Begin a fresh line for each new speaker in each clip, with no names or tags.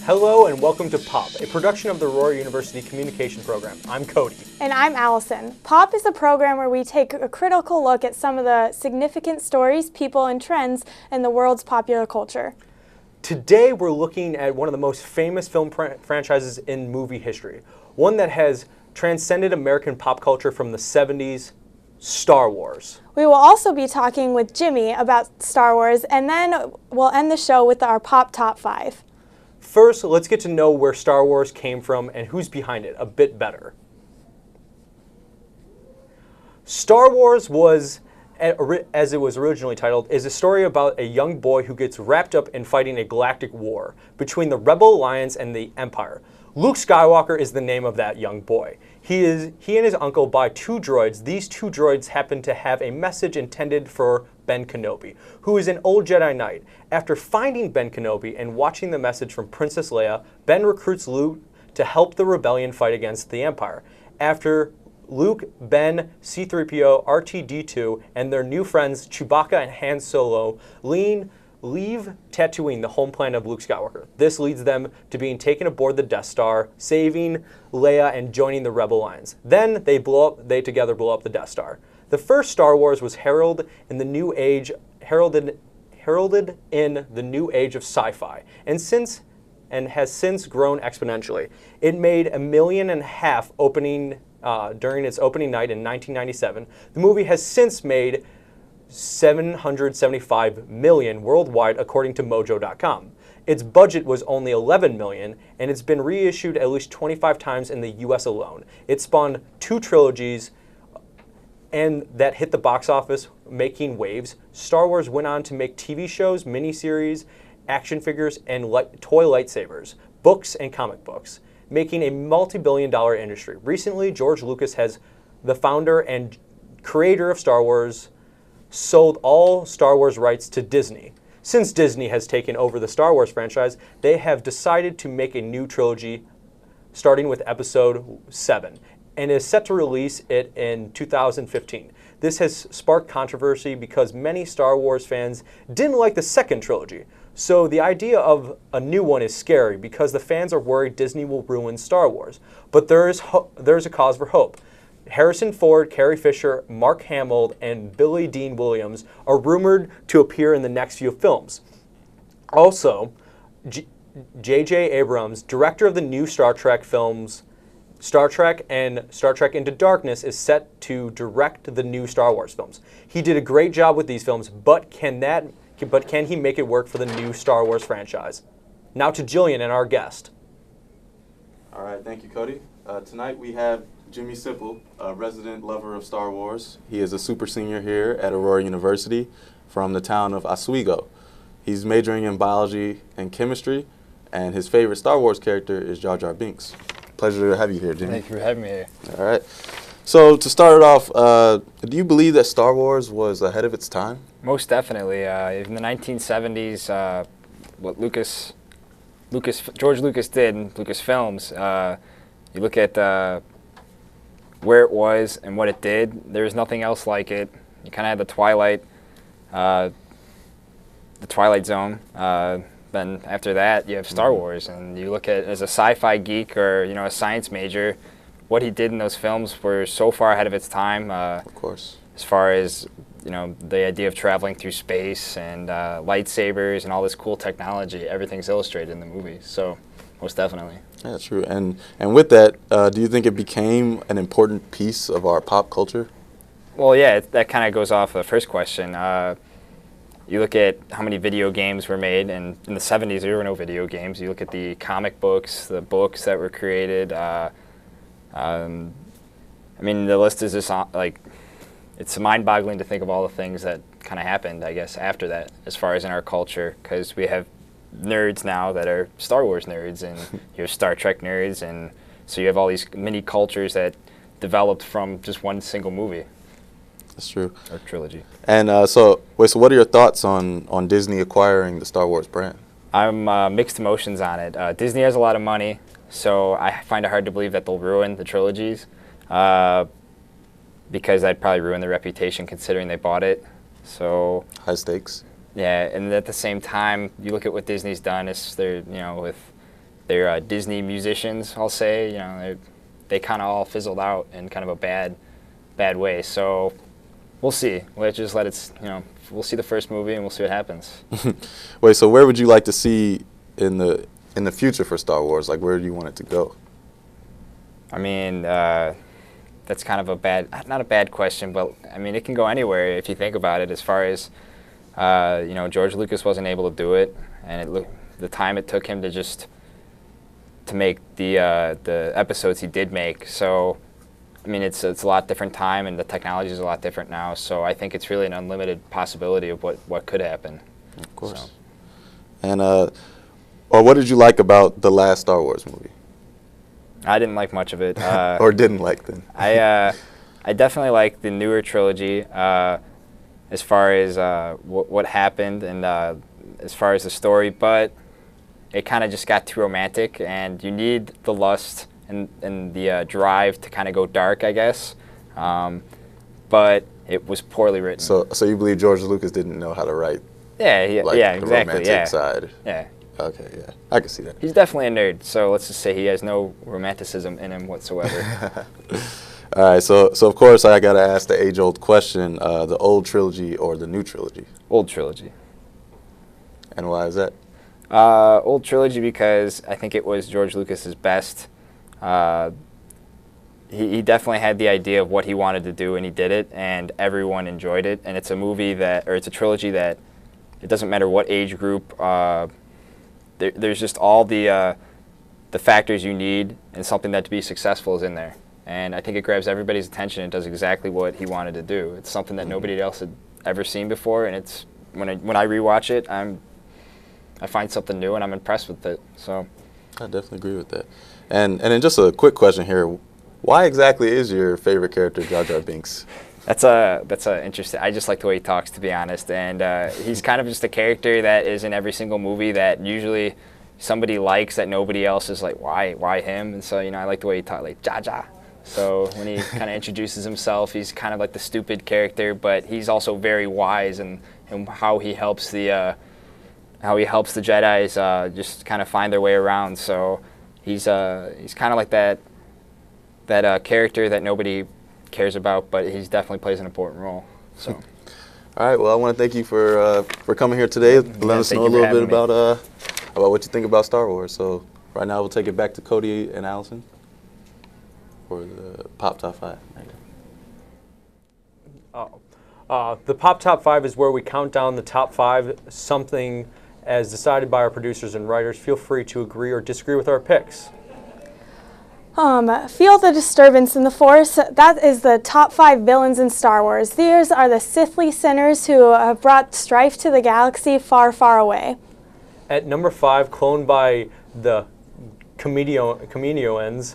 Hello and welcome to POP, a production of the Aurora University Communication Program. I'm Cody.
And I'm Allison. POP is a program where we take a critical look at some of the significant stories, people, and trends in the world's popular culture.
Today we're looking at one of the most famous film franchises in movie history, one that has transcended American pop culture from the 70s, Star Wars.
We will also be talking with Jimmy about Star Wars, and then we'll end the show with our POP Top 5.
First, let's get to know where Star Wars came from and who's behind it a bit better. Star Wars was, as it was originally titled, is a story about a young boy who gets wrapped up in fighting a galactic war between the Rebel Alliance and the Empire. Luke Skywalker is the name of that young boy. He and his uncle buy two droids. These two droids happen to have a message intended for Ben Kenobi, who is an old Jedi Knight. After finding Ben Kenobi and watching the message from Princess Leia, Ben recruits Luke to help the rebellion fight against the Empire. After Luke, Ben, C-3PO, R2-D2, and their new friends Chewbacca and Han Solo leave Tatooine, the home planet of Luke Skywalker. This leads them to being taken aboard the Death Star, saving Leia and joining the Rebel Alliance. Then they together blow up the Death Star. The first Star Wars was heralded in the new age of sci-fi, and has since grown exponentially. It made $1.5 million opening during its opening night in 1997. The movie has since made $775 million worldwide, according to Mojo.com. Its budget was only $11 million, and it's been reissued at least 25 times in the U.S. alone. It spawned 2 trilogies, and that hit the box office, making waves. Star Wars went on to make TV shows, miniseries, action figures, and toy lightsabers, books, and comic books, making a multi-billion-dollar industry. Recently, George Lucas, the founder and creator of Star Wars, sold all Star Wars rights to Disney. Since Disney has taken over the Star Wars franchise, they have decided to make a new trilogy starting with Episode 7 and is set to release it in 2015. This has sparked controversy because many Star Wars fans didn't like the second trilogy. So the idea of a new one is scary because the fans are worried Disney will ruin Star Wars. But there's a cause for hope. Harrison Ford, Carrie Fisher, Mark Hamill, and Billy Dean Williams are rumored to appear in the next few films. Also, J.J. Abrams, director of the new Star Trek films, Star Trek and Star Trek Into Darkness, is set to direct the new Star Wars films. He did a great job with these films, but can he make it work for the new Star Wars franchise? Now to Jillian and our guest.
All right, thank you, Cody. Tonight we have Jimmy Sipple, a resident lover of Star Wars. He is a super senior here at Aurora University from the town of Oswego. He's majoring in biology and chemistry, and his favorite Star Wars character is Jar Jar Binks. Pleasure to have you here, Jimmy.
Thank you for having me here.
All right. So to start it off, do you believe that Star Wars was ahead of its time?
Most definitely. In the 1970s, what George Lucas did in Lucasfilms, you look at where it was and what it did. There was nothing else like it. You kind of had the Twilight Zone. Then after that, you have Star Wars, and you look at, as a sci-fi geek or a science major, what he did in those films were so far ahead of its time.
Of course.
As far as the idea of traveling through space and lightsabers and all this cool technology, everything's illustrated in the movie. So, most definitely.
Yeah, that's true. And with that, do you think it became an important piece of our pop culture?
Well, yeah, that kind of goes off the first question. You look at how many video games were made, and in the 70s there were no video games. You look at the comic books, the books that were created. I mean, the list is just it's mind-boggling to think of all the things that kind of happened, I guess, after that, as far as in our culture, because we have nerds now that are Star Wars nerds, and you have Star Trek nerds, and so you have all these mini cultures that developed from just one single movie.
That's true.
Or trilogy.
And so what are your thoughts on Disney acquiring the Star Wars brand?
I'm mixed emotions on it. Disney has a lot of money, so I find it hard to believe that they'll ruin the trilogies, because that'd probably ruin their reputation considering they bought it. So
high stakes.
Yeah, and at the same time, you look at what Disney's done. Is they're with they're Disney musicians, I'll say. You know, they kind of all fizzled out in kind of a bad way. So we'll see. Let's just let it, you know, we'll see the first movie and we'll see what happens.
Wait, so where would you like to see in the future for Star Wars? Like, where do you want it to go?
I mean, that's kind of not a bad question, but I mean, it can go anywhere if you think about it. As far as, you know, George Lucas wasn't able to do it, and the time it took him to make the episodes he did make. So, I mean, it's a lot different time, and the technology is a lot different now. So I think it's really an unlimited possibility of what could happen.
Of course.
So.
And or what did you like about the last Star Wars movie?
I didn't like much of it.
Or didn't like then?
I definitely like the newer trilogy as far as what happened and as far as the story, but it kind of just got too romantic, and you need the lust and the drive to kind of go dark, I guess. But it was poorly written.
So you believe George Lucas didn't know how to write?
Yeah,
Like
yeah,
the
exactly.
romantic side.
Yeah.
Okay, yeah, I can see that.
He's definitely a nerd, so let's just say he has no romanticism in him whatsoever.
All right, so of course I gotta ask the age-old question: the old trilogy or the new trilogy?
Old trilogy.
And why is that?
Old trilogy because I think it was George Lucas's best. He definitely had the idea of what he wanted to do, and he did it, and everyone enjoyed it. And it's a movie it's a trilogy that it doesn't matter what age group. There's just all the factors you need, and something that to be successful is in there. And I think it grabs everybody's attention and does exactly what he wanted to do. It's something that nobody else had ever seen before, and it's when I rewatch it, I find something new and I'm impressed with it. So
I definitely agree with that. And then just a quick question here: why exactly is your favorite character Jar Jar Binks?
That's a interesting. I just like the way he talks, to be honest. And he's kind of just a character that is in every single movie that usually somebody likes that nobody else is like, why him? And so, you know, I like the way he talks, like Jar Jar. So when he kind of introduces himself, he's kind of like the stupid character, but he's also very wise in how he helps the Jedi's just kind of find their way around. So he's kind of like that character that nobody cares about, but he definitely plays an important role. So,
all right. Well, I want to thank you for coming here today, letting us know a little bit about what you think about Star Wars. So, right now we'll take it back to Cody and Allison for the Pop Top 5.
The Pop Top 5 is where we count down the top 5, something as decided by our producers and writers. Feel free to agree or disagree with our picks.
Feel the disturbance in the Force. That is the top 5 villains in Star Wars. These are the Sithly sinners who have brought strife to the galaxy far, far away.
At number 5, cloned by the Kaminoans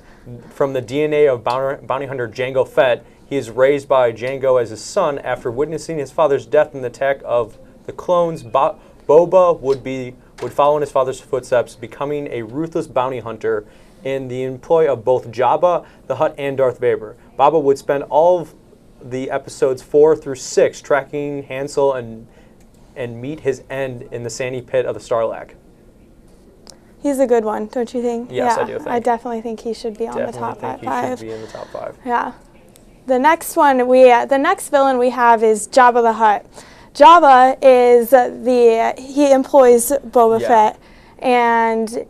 from the DNA of bounty hunter Jango Fett, he is raised by Jango as his son. After witnessing his father's death in the attack of the clones, Boba would follow in his father's footsteps, becoming a ruthless bounty hunter in the employ of both Jabba the Hutt and Darth Vader. Boba would spend all of the episodes 4 through 6 tracking Hansel and meet his end in the sandy pit of the Sarlacc.
He's a good one, don't you think?
Yes,
yeah,
I do think.
I definitely think he should be on the top 5.
He should be in the top 5.
Yeah. The next one the next villain we have is Jabba the Hutt. Jabba is he employs Boba Fett, and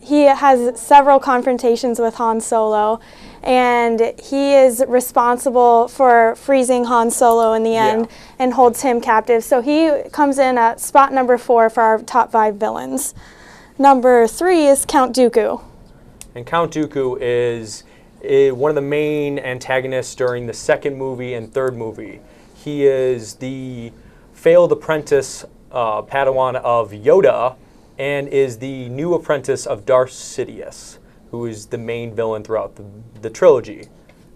he has several confrontations with Han Solo, and he is responsible for freezing Han Solo in the end and holds him captive. So he comes in at spot number 4 for our top 5 villains. Number 3 is Count Dooku.
And Count Dooku is one of the main antagonists during the second movie and third movie. He is the failed apprentice Padawan of Yoda, and is the new apprentice of Darth Sidious, who is the main villain throughout the trilogy.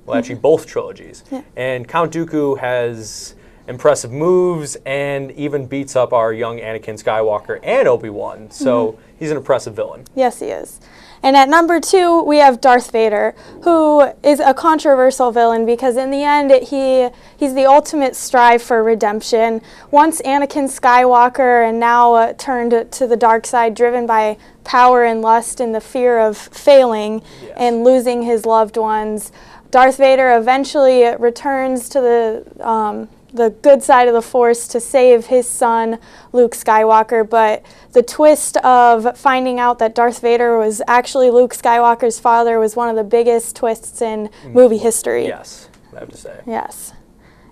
Well, actually, both trilogies. Yeah. And Count Dooku has impressive moves and even beats up our young Anakin Skywalker and Obi-Wan. So he's an impressive villain.
Yes, he is. And at number 2, we have Darth Vader, who is a controversial villain because in the end, he's the ultimate strive for redemption. Once Anakin Skywalker and now turned to the dark side, driven by power and lust and the fear of failing and losing his loved ones, Darth Vader eventually returns to the good side of the Force to save his son, Luke Skywalker. But the twist of finding out that Darth Vader was actually Luke Skywalker's father was one of the biggest twists in movie history.
Yes, I have to say.
Yes.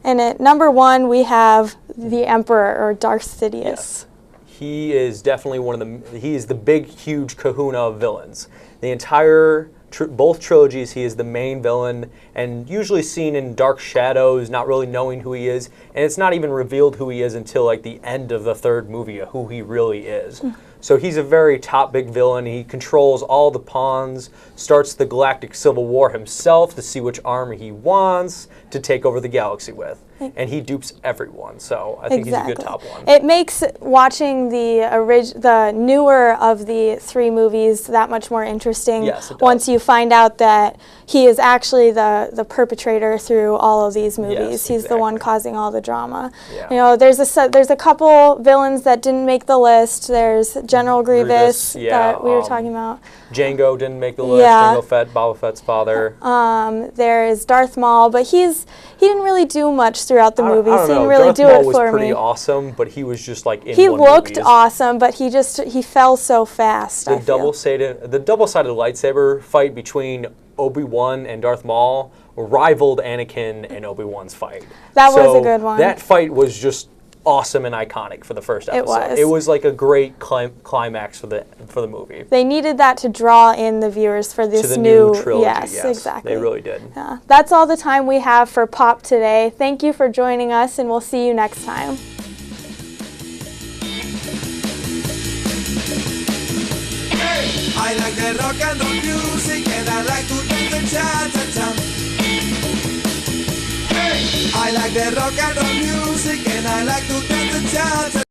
And at number 1, we have the Emperor, or Darth Sidious.
Yes. He is definitely he is the big, huge kahuna of villains. The entire both trilogies, he is the main villain and usually seen in dark shadows, not really knowing who he is. And it's not even revealed who he is until like the end of the 3rd movie of who he really is. So he's a very top big villain. He controls all the pawns, starts the Galactic Civil War himself to see which army he wants to take over the galaxy with. And he dupes everyone, so I think he's a good top one.
It makes watching the newer of the 3 movies that much more interesting.
Yes, it does.
Once you find out that he is actually the perpetrator through all of these movies.
Yes,
he's the one causing all the drama.
Yeah.
You know, there's a couple villains that didn't make the list. There's General Grievous that we were talking about.
Jango didn't make the list.
Yeah.
Jango Fett, Boba Fett's father.
There is Darth Maul, but he didn't really do much throughout the movies.
I don't
He
know.
didn't really
Darth
do
Maul
it
was
for
pretty
me.
awesome, but he was just like in
He
one
looked
movies.
awesome, but he fell so fast.
The double-sided lightsaber fight between Obi-Wan and Darth Maul rivaled Anakin and Obi-Wan's fight.
That was a good one.
That fight was just awesome and iconic for the first episode. It was like a great climax for the movie.
They needed that to draw in the viewers for this
to the new trilogy.
Yes, exactly.
They really did.
Yeah. That's all the time we have for Pop today. Thank you for joining us, and we'll see you next time.
I like the rock and roll music and I like to dance the cha-cha-cha. I like the rock and roll music and I like to dance